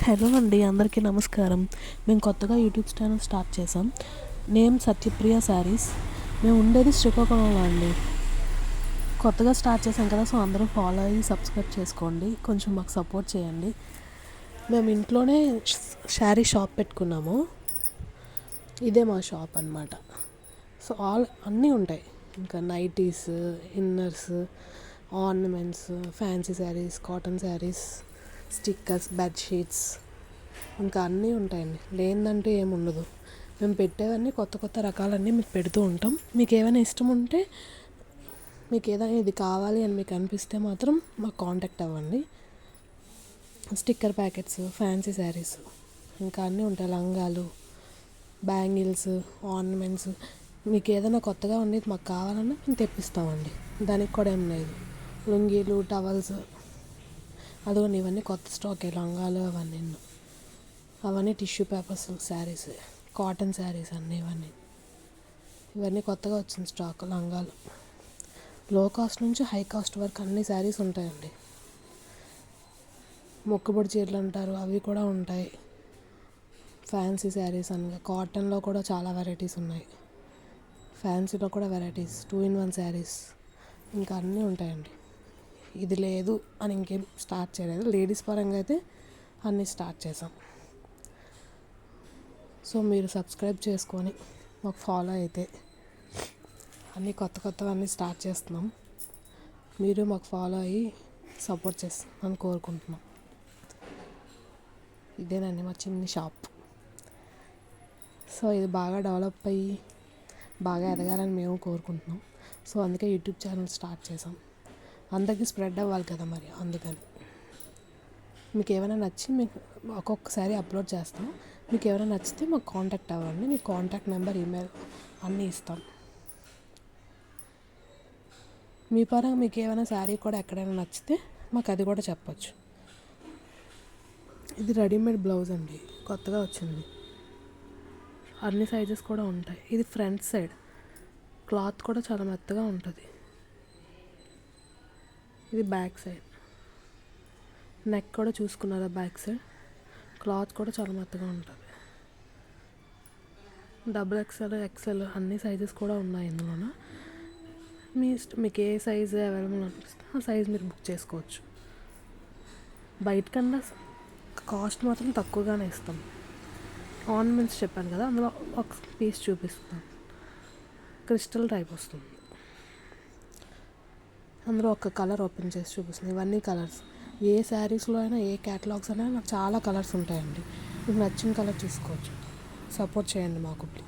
Hello అండి, అందరికీ నమస్కారం. మేము కొత్తగా యూట్యూబ్ ఛానల్ స్టార్ట్ చేసాం. నేమ్ సత్యప్రియ శారీస్. మేము ఉండేది శ్రీకాకుళంలో అండి. కొత్తగా స్టార్ట్ చేసాం కదా, సో అందరూ ఫాలో అయ్యి సబ్స్క్రైబ్ చేసుకోండి. కొంచెం మాకు సపోర్ట్ చేయండి. మేము ఇంట్లోనే శారీ షాప్ పెట్టుకున్నాము. ఇదే మా షాప్ అన్నమాట. సో అన్నీ ఉంటాయి. ఇంకా nighties, inners, ornaments, fancy saris, cotton saris, stickers, bedsheets, ఇంకా అన్నీ ఉంటాయండి. లేదంటూ ఏమి ఉండదు. మేము పెట్టేవన్నీ కొత్త కొత్త రకాలన్నీ మీకు పెడుతూ ఉంటాం. మీకు ఏమైనా ఇష్టం ఉంటే, మీకు ఏదైనా ఇది కావాలి అని మీకు అనిపిస్తే మాత్రం మాకు కాంటాక్ట్ అవ్వండి. స్టిక్కర్ ప్యాకెట్స్, ఫ్యాన్సీ శారీస్, ఇంకా అన్నీ ఉంటాయి. లంగాలు, బ్యాంగిల్స్, ఆర్నమెంట్స్, మీకు ఏదైనా కొత్తగా ఉండేది మాకు కావాలన్నా మేము తెప్పిస్తామండి. దానికి కూడా ఏం లేదు. లుంగీలు, టవల్స్, అదిగోండి ఇవన్నీ కొత్త స్టాకే. లంగాలు అవన్నీ tissue papers saris, cotton saris అన్నీ ఇవన్నీ కొత్తగా వచ్చిన స్టాక్. లంగాలు లో కాస్ట్ నుంచి హై కాస్ట్ వరకు అన్ని శారీస్ ఉంటాయండి. మొక్కుబడి చీరలు అంటారు, అవి కూడా ఉంటాయి. ఫ్యాన్సీ శారీస్ అనగా కాటన్లో కూడా చాలా వెరైటీస్ ఉన్నాయి. ఫ్యాన్సీలో కూడా వెరైటీస్, 2-in-1 శారీస్, ఇంకా అన్నీ ఉంటాయండి. ఇది లేదు అని ఇంకేం స్టార్ట్ చేయలేదు. లేడీస్ పరంగా అయితే అన్నీ స్టార్ట్ చేసాం. సో మీరు సబ్స్క్రైబ్ చేసుకొని మాకు ఫాలో అయితే అన్నీ కొత్తవన్నీ స్టార్ట్ చేస్తున్నాం. మీరు మాకు ఫాలో అయ్యి సపోర్ట్ చేస్తామని కోరుకుంటున్నాం. ఇదేనండి మా చిన్ని షాప్. సో ఇది బాగా డెవలప్ అయ్యి బాగా ఎదగాలని మేము కోరుకుంటున్నాం. సో అందుకే యూట్యూబ్ ఛానల్ స్టార్ట్ చేసాం. అందరికీ స్ప్రెడ్ అవ్వాలి కదా, మరి అందుకని. మీకు ఏమైనా నచ్చి మీకు ఒక్కొక్కసారి అప్లోడ్ చేస్తాం. మీకు ఏమైనా నచ్చితే మాకు కాంటాక్ట్ అవ్వండి. మీ కాంటాక్ట్ నెంబర్, ఈమెయిల్ అన్నీ ఇస్తాం. మీ పరంగా మీకు ఏమైనా శారీ కూడా ఎక్కడైనా నచ్చితే మాకు అది కూడా చెప్పచ్చు. ఇది రెడీమేడ్ బ్లౌజ్ అండి, కొత్తగా వచ్చింది. అన్ని సైజెస్ కూడా ఉంటాయి. ఇది ఫ్రంట్ సైడ్ క్లాత్ కూడా చాలా మెత్తగా ఉంటుంది. ఇది బ్యాక్ సైడ్ నెక్ కూడా చూసుకున్నారా, బ్యాక్ సైడ్ క్లాత్ కూడా చాలా మెత్తగా ఉంటుంది. XXL అన్ని సైజెస్ కూడా ఉన్నాయి ఇందులోన. మీకు ఏ సైజు అవైలబుల్ అనిపిస్తే ఆ సైజ్ మీరు బుక్ చేసుకోవచ్చు. బయట కన్నా కాస్ట్ మాత్రం తక్కువగానే ఇస్తాం. ఆర్నమెంట్స్ చెప్పాను కదా, అందులో ఒక పీస్ చూపిస్తాను. క్రిస్టల్ టైప్ వస్తుంది. అందులో ఒక కలర్ ఓపెన్ చేసి చూపిస్తుంది. ఇవన్నీ కలర్స్. ఏ శారీస్లో అయినా, ఏ క్యాటలాగ్స్ అయినా నాకు చాలా కలర్స్ ఉంటాయండి. మీకు నచ్చిన కలర్ తీసుకోవచ్చు. సపోర్ట్ చేయండి మాకు ప్లీజ్.